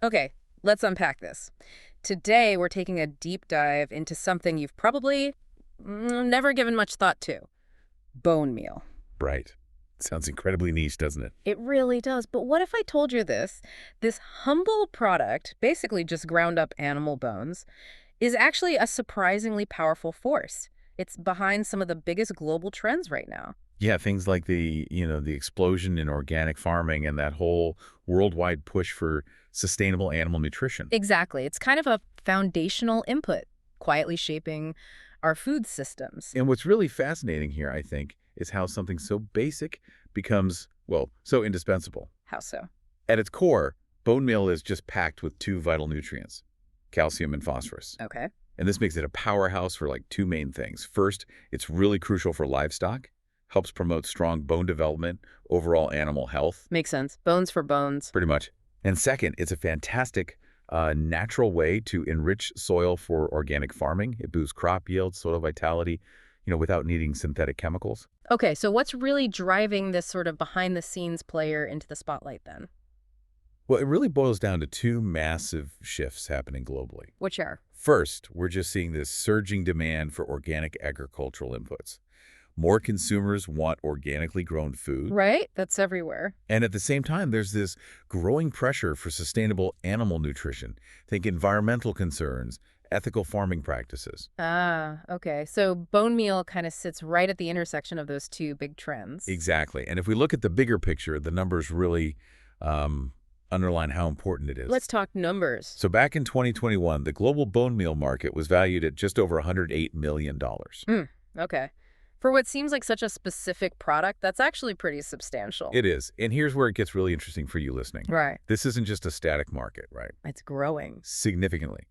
Okay, let's unpack this. Today, we're taking a deep dive into something you've probably never given much thought to: bone meal. Right. Sounds incredibly niche, doesn't it? It really does. But what if I told you this? This humble product, basically just ground up animal bones, is actually a surprisingly powerful force. It's behind some of the biggest global trends right now. Yeah, things like the explosion in organic farming and that whole worldwide push for sustainable animal nutrition. Exactly. It's kind of a foundational input, quietly shaping our food systems. And what's really fascinating here, I think, is how something so basic becomes, well, so indispensable. How so? At its core, bone meal is just packed with two vital nutrients, calcium and phosphorus. Okay. And this makes it a powerhouse for like two main things. First, it's really crucial for livestock, helps promote strong bone development, overall animal health, Makes sense. Bones for bones. pretty much. And second, it's a fantastic natural way to enrich soil for organic farming. It boosts crop yield, soil vitality, without needing synthetic chemicals. Okay, so what's really driving this sort of behind-the-scenes player into the spotlight then? Well, it really boils down to two massive shifts happening globally. Which are? First, we're just seeing this surging demand for organic agricultural inputs. More consumers want organically grown food. Right? That's everywhere. And at the same time, there's this growing pressure for sustainable animal nutrition. Think environmental concerns, ethical farming practices. Ah, okay. So bone meal kind of sits right at the intersection of those two big trends. Exactly. And if we look at the bigger picture, the numbers really underline how important it is. Let's talk numbers. So back in 2021, the global bone meal market was valued at just over $108 million. Okay. For what seems like such a specific product, that's actually pretty substantial. It is. And here's where it gets really interesting for you listening. Right. This isn't just a static market, right? It's growing. Significantly.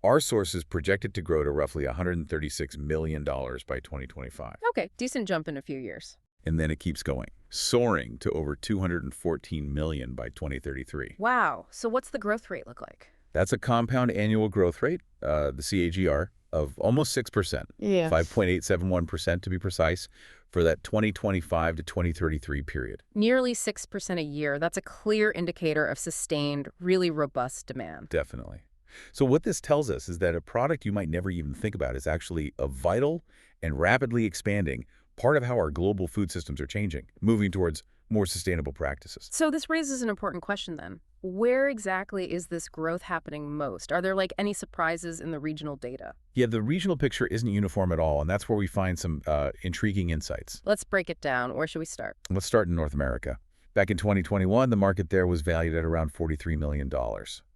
Our sources projected to grow to roughly $136 million by 2025. Okay, decent jump in a few years. And then it keeps going, soaring to over 214 million by 2033. Wow. So what's the growth rate look like? That's a compound annual growth rate, the CAGR, of almost 6%, Yeah. 5.871% to be precise, for that 2025 to 2033 period. Nearly 6% a year. That's a clear indicator of sustained, really robust demand. Definitely. So what this tells us is that a product you might never even think about is actually a vital and rapidly expanding part of how our global food systems are changing, moving towards more sustainable practices. So this raises an important question then. Where exactly is this growth happening most? Are there like any surprises in the regional data? Yeah, the regional picture isn't uniform at all, and that's where we find some intriguing insights. Let's break it down. Where should we start? Let's start in North America. Back in 2021, the market there was valued at around $43 million.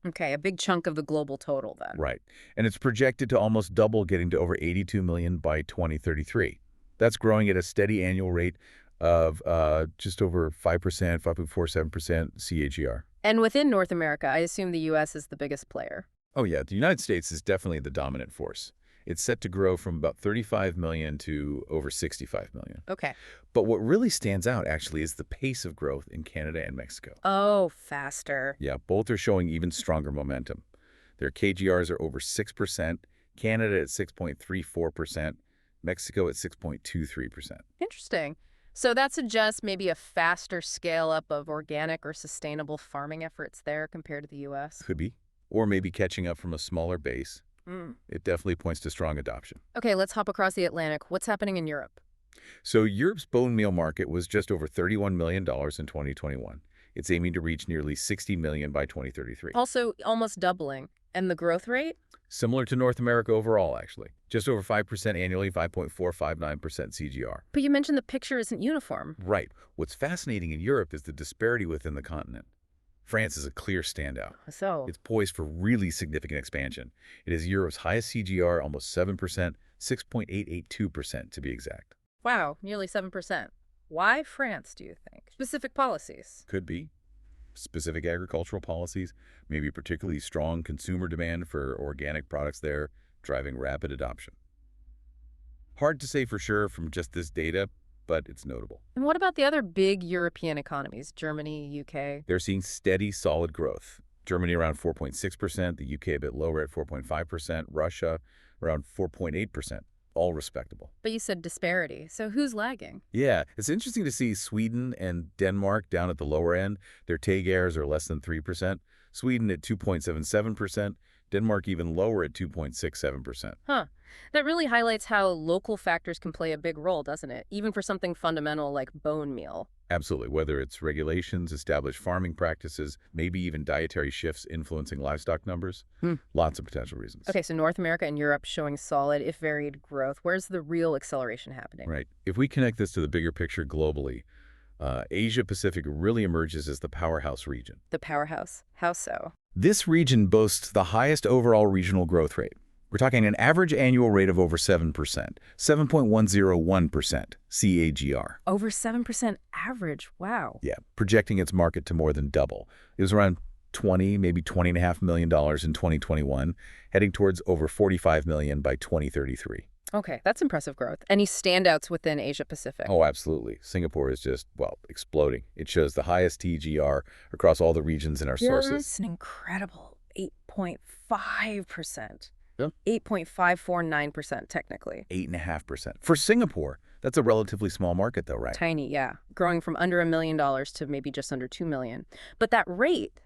Okay, a big chunk of the global total then. Right. And it's projected to almost double, getting to over 82 million by 2033. That's growing at a steady annual rate of just over 5%, 5.47% CAGR. And within North America, I assume the U.S. is the biggest player. Oh yeah, the United States is definitely the dominant force. It's set to grow from about 35 million to over 65 million. Okay. But what really stands out, actually, is the pace of growth in Canada and Mexico. Oh, faster. Yeah, both are showing even stronger momentum. Their KGRs are over 6%, Canada at 6.34%, Mexico at 6.23%. Interesting. So that suggests maybe a faster scale up of organic or sustainable farming efforts there compared to the U.S. Could be. Or maybe catching up from a smaller base. It definitely points to strong adoption. Okay, let's hop across the Atlantic. What's happening in Europe? So Europe's bone meal market was just over $31 million in 2021. It's aiming to reach nearly 60 million by 2033. Also, almost doubling. And the growth rate? Similar to North America overall, actually. Just over 5% annually, 5.459% CGR. But you mentioned the picture isn't uniform. Right. What's fascinating in Europe is the disparity within the continent. France is a clear standout. So, It's poised for really significant expansion. It is Europe's highest CGR, almost 7%, 6.882% to be exact. wow, nearly 7%. Why France, do you think? Specific policies. Could be. Specific agricultural policies, maybe particularly strong consumer demand for organic products there, driving rapid adoption. Hard to say for sure from just this data, but it's notable. And what about the other big European economies? Germany, UK? They're seeing steady, solid growth. Germany around 4.6%, the UK a bit lower at 4.5%, Russia around 4.8%, all respectable. But you said disparity. So who's lagging? Yeah, it's interesting to see Sweden and Denmark down at the lower end. Their TAGRs are less than 3%, Sweden at 2.77%, Denmark even lower at 2.67%. Huh. That really highlights how local factors can play a big role, doesn't it? Even for something fundamental like bone meal. Absolutely, whether it's regulations, established farming practices, maybe even dietary shifts influencing livestock numbers, Hmm. lots of potential reasons. Okay, so North America and Europe showing solid, if varied, growth. Where's the real acceleration happening? Right. If we connect this to the bigger picture globally, Asia-Pacific really emerges as the powerhouse region. The powerhouse. How so? This region boasts the highest overall regional growth rate. We're talking an average annual rate of over 7%, 7.101% CAGR. Over 7% average. Wow. Yeah, projecting its market to more than double. It was around 20, maybe $20.5 million in 2021, heading towards over 45 million by 2033. Okay, that's impressive growth. Any standouts within Asia Pacific? Oh, absolutely. Singapore is just, well, exploding. It shows the highest TGR across all the regions in our sources. That's an incredible 8.5%. Yeah. 8.549% technically. 8.5%. For Singapore, that's a relatively small market though, right? Tiny, yeah. Growing from under $1 million to maybe just under 2 million. But that rate,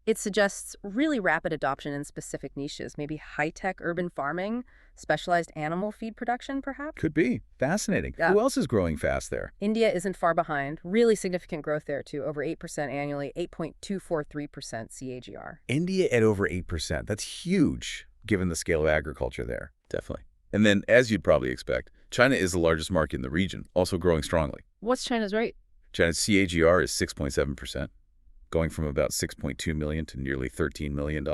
it suggests really rapid adoption in specific niches, maybe high-tech urban farming, specialized animal feed production, perhaps? Could be. Fascinating. Yeah. Who else is growing fast there? India isn't far behind. Really significant growth there, too. Over 8% annually, 8.243% CAGR. India at over 8%. That's huge, given the scale of agriculture there. Definitely. And then, as you'd probably expect, China is the largest market in the region, also growing strongly. What's China's rate? China's CAGR is 6.7%, going from about 6.2 million to nearly $13 million.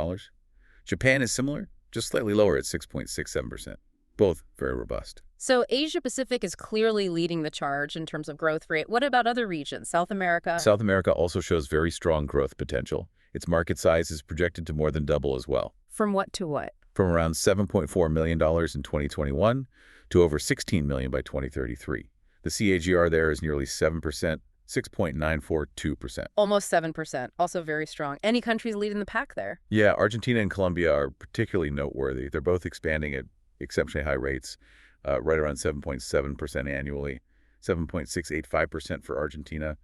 Japan is similar, just slightly lower at 6.67%. Both very robust. So Asia-Pacific is clearly leading the charge in terms of growth rate. What about other regions? South America? South America also shows very strong growth potential. Its market size is projected to more than double as well. From what to what? From around $7.4 million in 2021 to over $16 million by 2033. The CAGR there is nearly 7%, 6.942%. Almost 7%. Also very strong. Any countries leading the pack there? Yeah, Argentina and Colombia are particularly noteworthy. They're both expanding at exceptionally high rates, right around 7.7% annually, 7.685% for Argentina,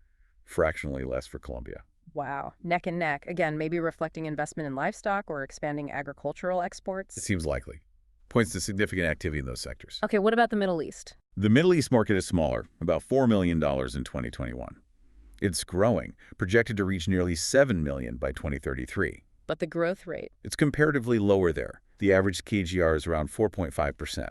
fractionally less for Colombia. Wow. Neck and neck. Again, maybe reflecting investment in livestock or expanding agricultural It exports. seems likely. Points to significant activity in those sectors. Okay, what about the Middle East? The Middle East market is smaller, about $4 million in 2021. It's growing, projected to reach nearly $7 million by 2033. But the growth rate? It's comparatively lower there. The average KGR is around 4.5%,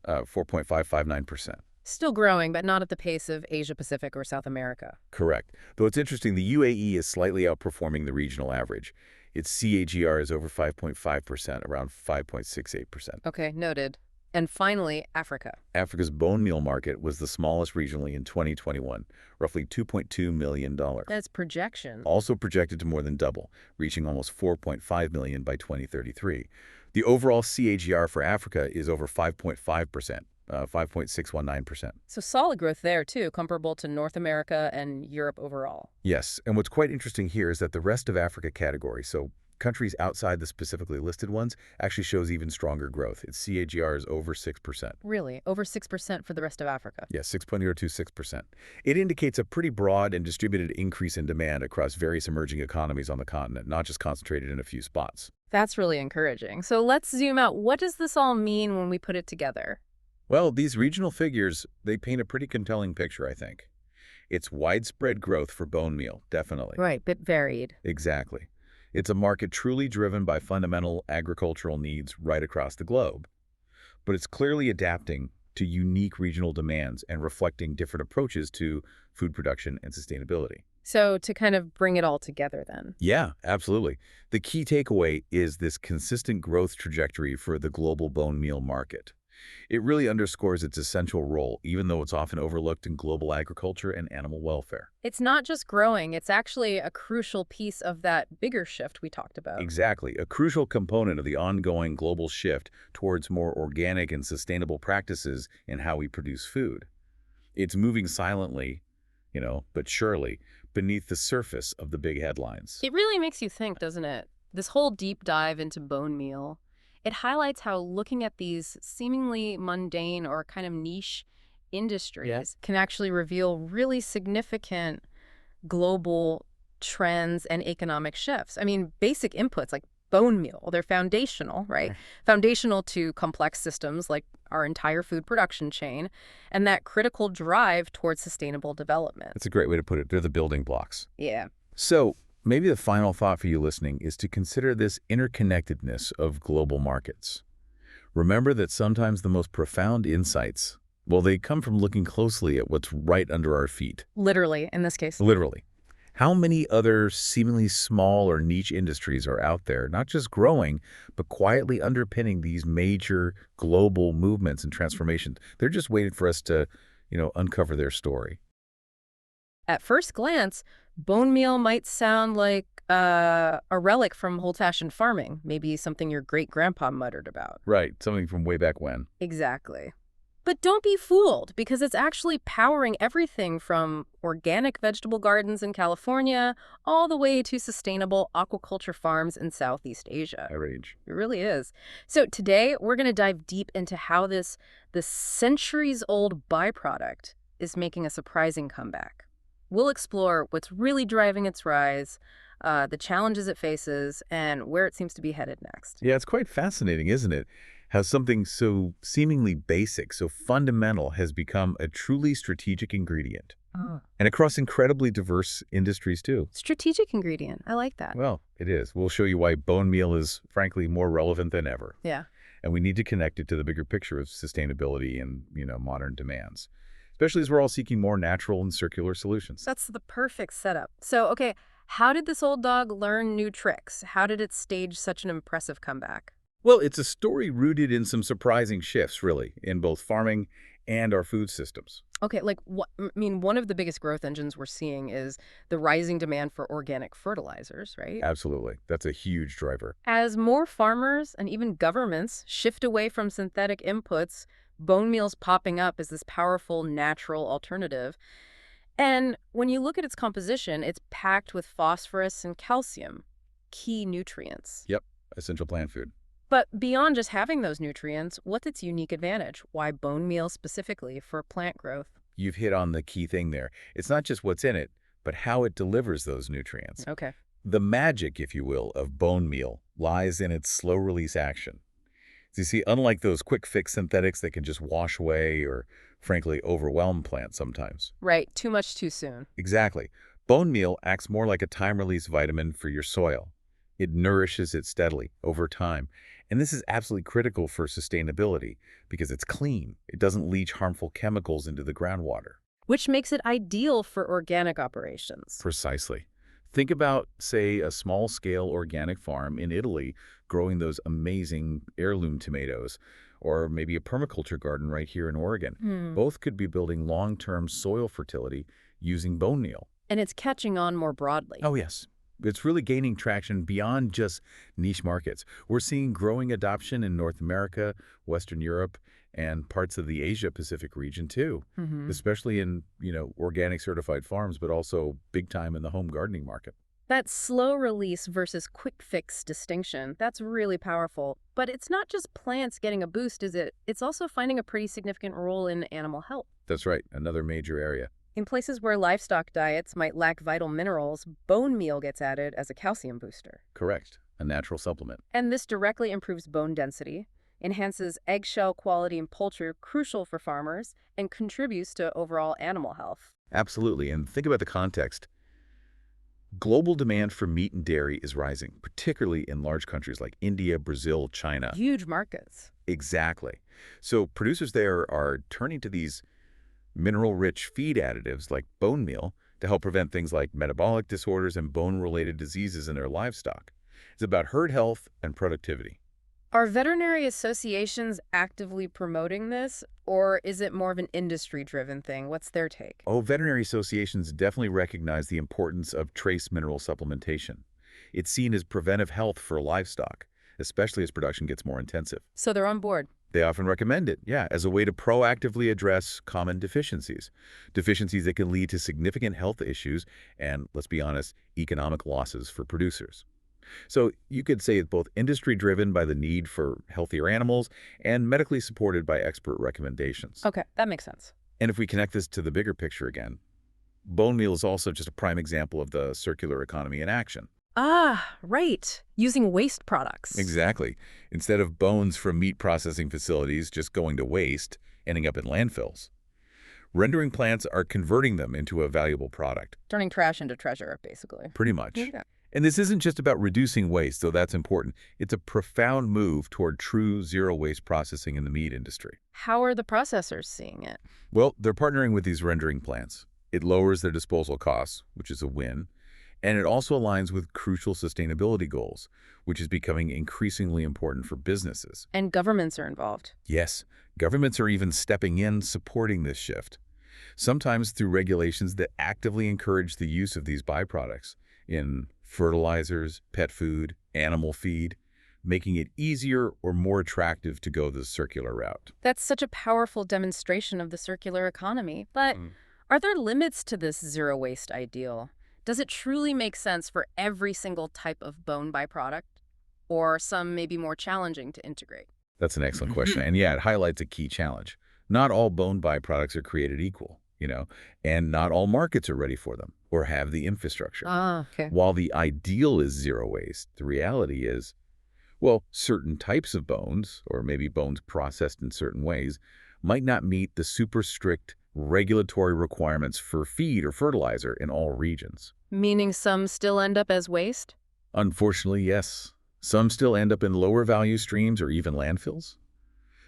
4.559%. Still growing, but not at the pace of Asia-Pacific or South America. Correct. Though it's interesting, the UAE is slightly outperforming the regional average. Its CAGR is over 5.5%, around 5.68%. Okay, noted. And finally, Africa. Africa's bone meal market was the smallest regionally in 2021, roughly $2.2 million. That's projection. Also projected to more than double, reaching almost 4.5 million by 2033. The overall CAGR for Africa is over 5.5%, 5.619%. So solid growth there, too, comparable to North America and Europe overall. Yes, and what's quite interesting here is that the rest of Africa category, so countries outside the specifically listed ones, actually shows even stronger growth. Its CAGR is over 6%. Really? Over 6% for the rest of Africa? Yes, 6.026%. It indicates a pretty broad and distributed increase in demand across various emerging economies on the continent, not just concentrated in a few spots. That's really encouraging. So let's zoom out. What does this all mean when we put it together? Well, these regional figures, they paint a pretty compelling picture, I think. It's widespread growth for bone meal, definitely. Right, bit varied. Exactly. It's a market truly driven by fundamental agricultural needs right across the globe. But it's clearly adapting to unique regional demands and reflecting different approaches to food production and sustainability. So to kind of bring it all together then. Yeah, absolutely. The key takeaway is this consistent growth trajectory for the global bone meal market. It really underscores its essential role, even though it's often overlooked in global agriculture and animal welfare. It's not just growing, it's actually a crucial piece of that bigger shift we talked about. Exactly, a crucial component of the ongoing global shift towards more organic and sustainable practices in how we produce food. It's moving silently, but surely, beneath the surface of the big headlines. It really makes you think, doesn't it? This whole deep dive into bone meal. It highlights how looking at these seemingly mundane or kind of niche industries can actually reveal really significant global trends, and economic shifts. I mean, basic inputs like bone meal, they're foundational, right? Right. Foundational to complex systems like our entire food production chain and that critical drive towards sustainable development. That's a great way to put it. They're the building blocks. Yeah. So maybe the final thought for you listening is to consider this interconnectedness of global markets. Remember that sometimes the most profound insights, well, they come from looking closely at what's right under our feet. Literally, in this case. Literally. How many other seemingly small or niche industries are out there, not just growing, but quietly underpinning these major global movements and transformations? They're just waiting for us to, uncover their story. At first glance, bone meal might sound like a relic from old-fashioned farming, maybe something your great-grandpa muttered about. Right, something from way back when. Exactly. But don't be fooled, because it's actually powering everything from organic vegetable gardens in California all the way to sustainable aquaculture farms in Southeast Asia. High range. It really is. So today, we're going to dive deep into how this centuries-old byproduct is making a surprising comeback. We'll explore what's really driving its rise, the challenges it faces, and where it seems to be headed next. Yeah, it's quite fascinating, isn't it? How something so seemingly basic, so fundamental, has become a truly strategic ingredient. Oh. And across incredibly diverse industries, too. Strategic ingredient. I like that. Well, it is. We'll show you why bone meal is, frankly, more relevant than ever. Yeah. And we need to connect it to the bigger picture of sustainability and, modern demands, especially as we're all seeking more natural and circular solutions. That's the perfect setup. So, okay, how did this old dog learn new tricks? How did it stage such an impressive comeback? Well, it's a story rooted in some surprising shifts, really, in both farming and our food systems. Okay, one of the biggest growth engines we're seeing is the rising demand for organic fertilizers, right? Absolutely. That's a huge driver. As more farmers and even governments shift away from synthetic inputs, bone meal's popping up as this powerful natural alternative. And when you look at its composition, it's packed with phosphorus and calcium, key nutrients. Yep, essential plant food. But beyond just having those nutrients, what's its unique advantage? Why bone meal specifically for plant growth? You've hit on the key thing there. It's not just what's in it, but how it delivers those nutrients. Okay. The magic, if you will, of bone meal lies in its slow-release action. So you see, unlike those quick-fix synthetics that can just wash away or, frankly, overwhelm plants sometimes. Right, too much too soon. Exactly. Bone meal acts more like a time-release vitamin for your soil. It nourishes it steadily over time. And this is absolutely critical for sustainability because it's clean. It doesn't leach harmful chemicals into the groundwater. Which makes it ideal for organic operations. Precisely. Think about, say, a small-scale organic farm in Italy growing those amazing heirloom tomatoes, or maybe a permaculture garden right here in Oregon. Both could be building long-term soil fertility using bone meal. And it's catching on more broadly. Oh, yes. It's really gaining traction beyond just niche markets. We're seeing growing adoption in North America, Western Europe, and parts of the Asia-Pacific region, too, especially in, organic certified farms, but also big time in the home gardening market. That slow release versus quick fix distinction, that's really powerful. But it's not just plants getting a boost, is it? It's also finding a pretty significant role in animal health. That's right, another major area. In places where livestock diets might lack vital minerals, bone meal gets added as a calcium booster. Correct, a natural supplement. And this directly improves bone density, enhances eggshell quality in poultry, crucial for farmers, and contributes to overall animal health. Absolutely, and think about the context. Global demand for meat and dairy is rising, particularly in large countries like India, Brazil, China. Huge markets. Exactly. So producers there are turning to these mineral-rich feed additives like bone meal to help prevent things like metabolic disorders and bone-related diseases in their livestock. It's about herd health and productivity. Are veterinary associations actively promoting this, or is it more of an industry-driven thing? What's their take? Oh, veterinary associations definitely recognize the importance of trace mineral supplementation. It's seen as preventive health for livestock, especially as production gets more intensive. So they're on board. They often recommend it, as a way to proactively address common deficiencies. Deficiencies that can lead to significant health issues and, let's be honest, economic losses for producers. So you could say it's both industry-driven by the need for healthier animals and medically supported by expert recommendations. Okay, that makes sense. And if we connect this to the bigger picture again, Bone meal is also just a prime example of the circular economy in action. Ah, right. Using waste products. Exactly. Instead of bones from meat processing facilities just going to waste, ending up in landfills, rendering plants are converting them into a valuable product, Turning trash into treasure, basically. pretty much. Yeah. And this isn't just about reducing waste, though that's important. It's a profound move toward true zero-waste processing in the meat industry. How are the processors seeing it? Well, they're partnering with these rendering plants. It lowers their disposal costs, which is a win, and it also aligns with crucial sustainability goals, which is becoming increasingly important for businesses. And governments are involved. Yes, governments are even stepping in, supporting this shift, sometimes through regulations that actively encourage the use of these byproducts in fertilizers, pet food, animal feed, making it easier or more attractive to go the circular route. That's such a powerful demonstration of the circular economy. But are there limits to this zero-waste ideal? Does it truly make sense for every single type of bone byproduct? Or some may be more challenging to integrate? That's an excellent question. And yeah, it highlights a key challenge. Not all bone byproducts are created equal, and not all markets are ready for them or have the infrastructure. Ah, okay. While the ideal is zero waste, the reality is, well, certain types of bones, or maybe bones processed in certain ways, might not meet the super strict regulatory requirements for feed or fertilizer in all regions. Meaning some still end up as waste? Unfortunately, yes. Some still end up in lower value streams or even landfills.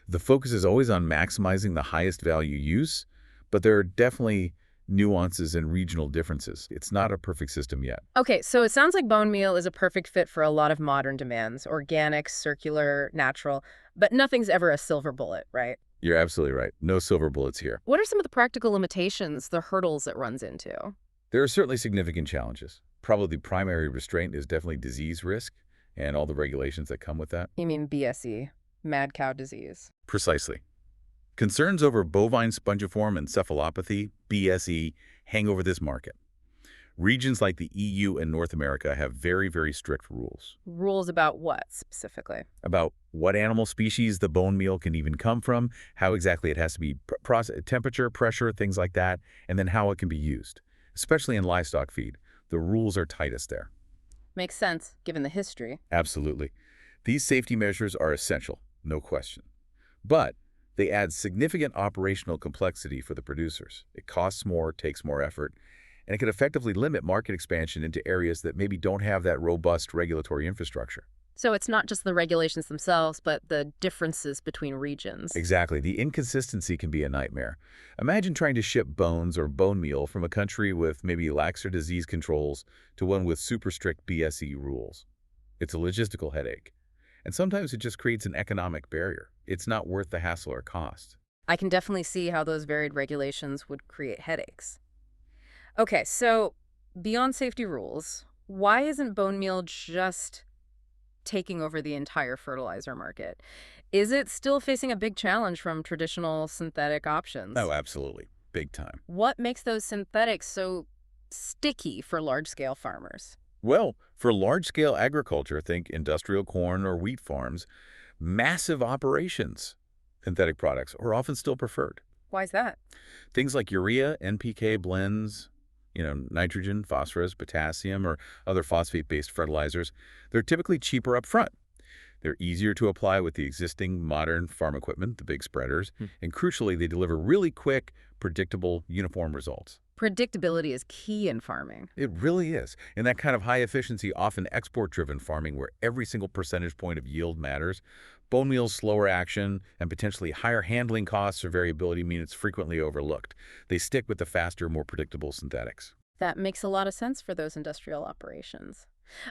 The focus is always on maximizing the highest value use, but there are definitely nuances and regional differences. It's not a perfect system yet. Okay, so it sounds like bone meal is a perfect fit for a lot of modern demands, organic, circular, natural, but nothing's ever a silver bullet, right? You're absolutely right. No silver bullets here. What are some of the practical limitations, the hurdles it runs into? There are certainly significant challenges. Probably the primary restraint is definitely disease risk and all the regulations that come with that. You mean BSE, mad cow disease? Precisely. Concerns over bovine spongiform encephalopathy, BSE, hang over this market. Regions like the EU and North America have very, very strict rules Rules about what, specifically? about what animal species the bone meal can even come from, how exactly it has to be temperature, pressure, things like that, and then how it can be used. Especially in livestock feed, the rules are tightest there. Makes sense, given the history. Absolutely. These safety measures are essential, no question. But they add significant operational complexity for the producers. It costs more, takes more effort, and it can effectively limit market expansion into areas that maybe don't have that robust regulatory infrastructure. So it's not just the regulations themselves, but the differences between regions. Exactly. The inconsistency can be a nightmare. Imagine trying to ship bones or bone meal from a country with maybe laxer disease controls to one with super strict BSE rules. It's a logistical headache. And sometimes it just creates an economic barrier. It's not worth the hassle or cost. I can definitely see how those varied regulations would create headaches. Okay, so beyond safety rules, why isn't bone meal just taking over the entire fertilizer market? Is it still facing a big challenge from traditional synthetic options? Oh, absolutely. Big time. What makes those synthetics so sticky for large-scale farmers? Well, for large-scale agriculture, think industrial corn or wheat farms, massive operations, synthetic products are often still preferred. Why is that? Things like urea, NPK blends, nitrogen, phosphorus, potassium, or other phosphate-based fertilizers, they're typically cheaper up front. They're easier to apply with the existing modern farm equipment, the big spreaders, and crucially, they deliver really quick, predictable, uniform results. Predictability is key in farming. It really is. In that kind of high-efficiency, often export-driven farming where every single percentage point of yield matters, bone meal's slower action and potentially higher handling costs or variability mean it's frequently overlooked. They stick with the faster, more predictable synthetics. That makes a lot of sense for those industrial operations.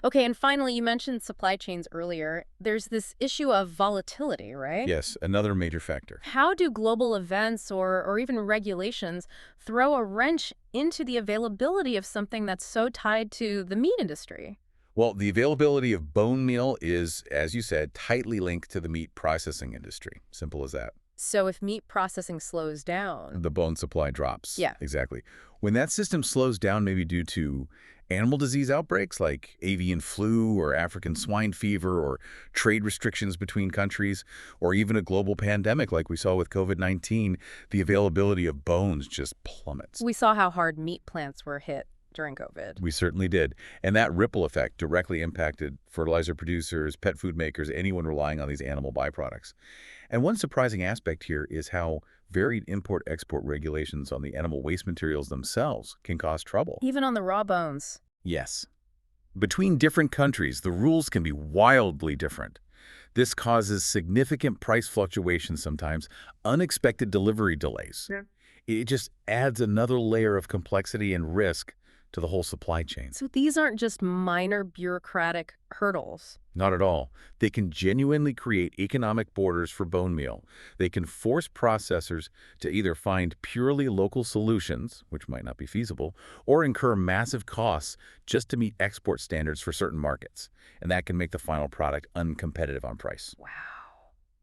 Okay, and finally, you mentioned supply chains earlier. There's this issue of volatility, right? Yes, another major factor. How do global events or even regulations throw a wrench into the availability of something that's so tied to the meat industry? Well, the availability of bone meal is, as you said, tightly linked to the meat processing industry. Simple as that. So if meat processing slows down... The bone supply drops. Yeah. Exactly. When that system slows down, maybe due to Animal disease outbreaks like avian flu or African swine fever or trade restrictions between countries, or even a global pandemic like we saw with COVID-19, the availability of bones just plummets. We saw how hard meat plants were hit during COVID. We certainly did. And that ripple effect directly impacted fertilizer producers, pet food makers, anyone relying on these animal byproducts. And one surprising aspect here is how varied import-export regulations on the animal waste materials themselves can cause trouble. Even on the raw bones. Yes. Between different countries, the rules can be wildly different. This causes significant price fluctuations sometimes, unexpected delivery delays. Yeah. It just adds another layer of complexity and risk to the whole supply chain. So these aren't just minor bureaucratic hurdles. Not at all. They can genuinely create economic borders for bone meal. They can force processors to either find purely local solutions, which might not be feasible, or incur massive costs just to meet export standards for certain markets. And that can make the final product uncompetitive on price. Wow.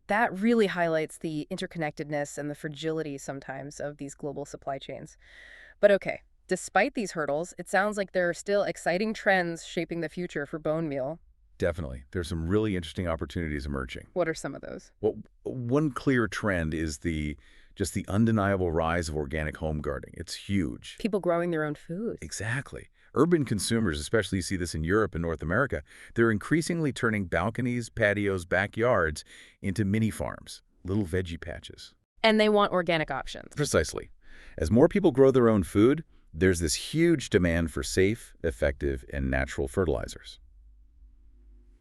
That really highlights the interconnectedness and the fragility sometimes of these global supply chains. But okay, despite these hurdles, it sounds like there are still exciting trends shaping the future for bone meal. Definitely. There's some really interesting opportunities emerging. What are some of those? Well, one clear trend is just the undeniable rise of organic home gardening. It's huge. People growing their own food. Exactly. Urban consumers, especially you see this in Europe and North America, they're increasingly turning balconies, patios, backyards into mini farms, little veggie patches. And they want organic options. Precisely. As more people grow their own food, there's this huge demand for safe, effective, and natural fertilizers.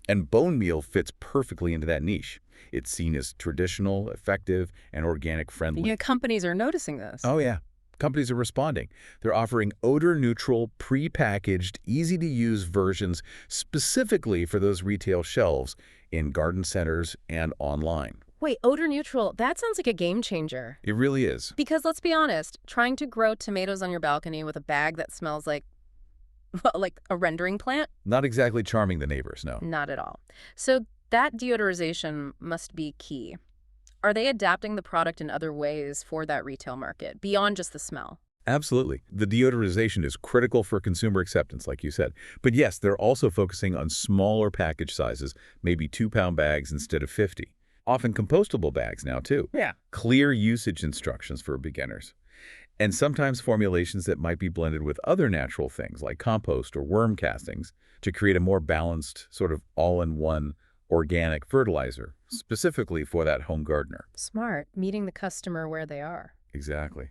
And bone meal fits perfectly into that niche. It's seen as traditional, effective, and organic friendly. Yeah, companies are noticing this. Oh, yeah. Companies are responding. They're offering odor-neutral, pre-packaged, easy-to-use versions specifically for those retail shelves in garden centers and online. Wait, odor neutral, that sounds like a game changer. It really is. Because let's be honest, trying to grow tomatoes on your balcony with a bag that smells like, well, like a rendering plant? Not exactly charming the neighbors, no. Not at all. So that deodorization must be key. Are they adapting the product in other ways for that retail market, beyond just the smell? Absolutely. The deodorization is critical for consumer acceptance, like you said. But yes, they're also focusing on smaller package sizes, maybe 2-pound bags instead of 50. Often compostable bags now, too. Yeah. Clear usage instructions for beginners. And sometimes formulations that might be blended with other natural things like compost or worm castings to create a more balanced, sort of all-in-one organic fertilizer, specifically for that home gardener. Smart, meeting the customer where they are. Exactly.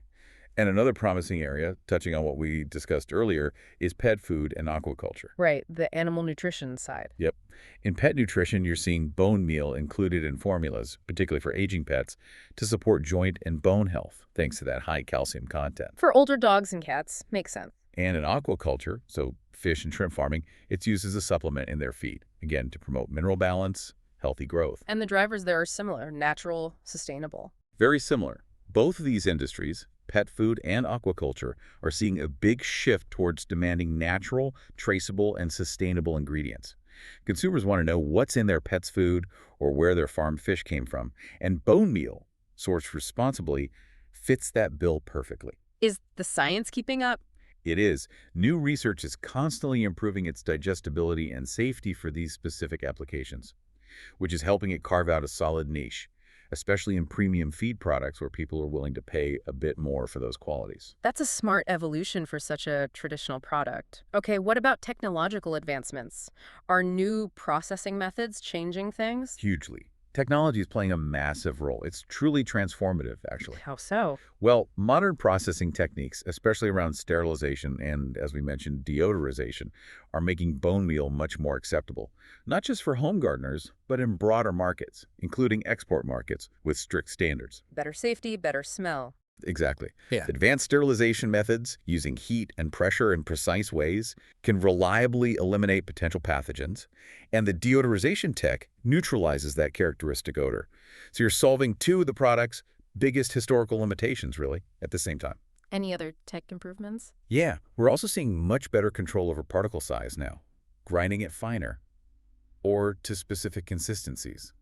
And another promising area, touching on what we discussed earlier, is pet food and aquaculture. Right, the animal nutrition side. Yep. In pet nutrition, you're seeing bone meal included in formulas, particularly for aging pets, to support joint and bone health, thanks to that high calcium content. For older dogs and cats, makes sense. And in aquaculture, so fish and shrimp farming, it's used as a supplement in their feed, again, to promote mineral balance, healthy growth. And the drivers there are similar, natural, sustainable. Very similar. Both of these industries, pet food and aquaculture, are seeing a big shift towards demanding natural, traceable, and sustainable ingredients. Consumers want to know what's in their pet's food or where their farm fish came from, and bone meal, sourced responsibly, fits that bill perfectly. Is the science keeping up? It is. New research is constantly improving its digestibility and safety for these specific applications, which is helping it carve out a solid niche, especially in premium feed products where people are willing to pay a bit more for those qualities. That's a smart evolution for such a traditional product. Okay, what about technological advancements? Are new processing methods changing things? Hugely. Technology is playing a massive role. It's truly transformative, actually. How so? Well, modern processing techniques, especially around sterilization and, as we mentioned, deodorization, are making bone meal much more acceptable, not just for home gardeners, but in broader markets, including export markets with strict standards. Better safety, better smell. Exactly. Yeah. Advanced sterilization methods, using heat and pressure in precise ways, can reliably eliminate potential pathogens, and the deodorization tech neutralizes that characteristic odor. So you're solving two of the product's biggest historical limitations, really, at the same time. Any other tech improvements? Yeah, we're also seeing much better control over particle size now, grinding it finer, or to specific consistencies.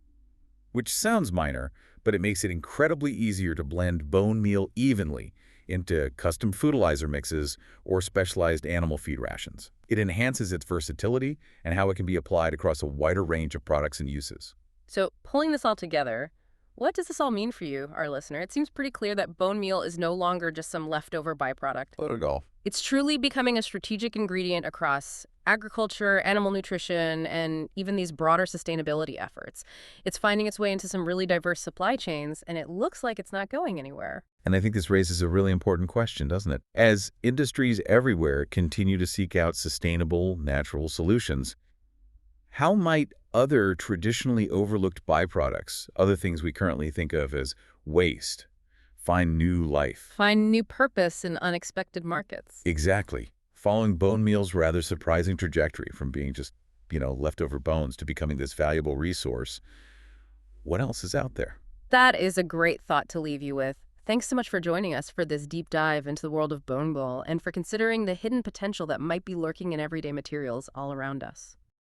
Which sounds minor, but it makes it incredibly easier to blend bone meal evenly into custom fertilizer mixes or specialized animal feed rations. It enhances its versatility and how it can be applied across a wider range of products and uses. So, pulling this all together, what does this all mean for you, our listener? It seems pretty clear that bone meal is no longer just some leftover byproduct. Let it go. It's truly becoming a strategic ingredient across agriculture, animal nutrition, and even these broader sustainability efforts. It's finding its way into some really diverse supply chains, and it looks like it's not going anywhere. And I think this raises a really important question, doesn't it? As industries everywhere continue to seek out sustainable, natural solutions, how might other traditionally overlooked byproducts, other things we currently think of as waste, find new life? Find new purpose in unexpected markets. Exactly. Following bone meal's rather surprising trajectory from being just, leftover bones to becoming this valuable resource, what else is out there? That is a great thought to leave you with. Thanks so much for joining us for this deep dive into the world of bone meal and for considering the hidden potential that might be lurking in everyday materials all around us.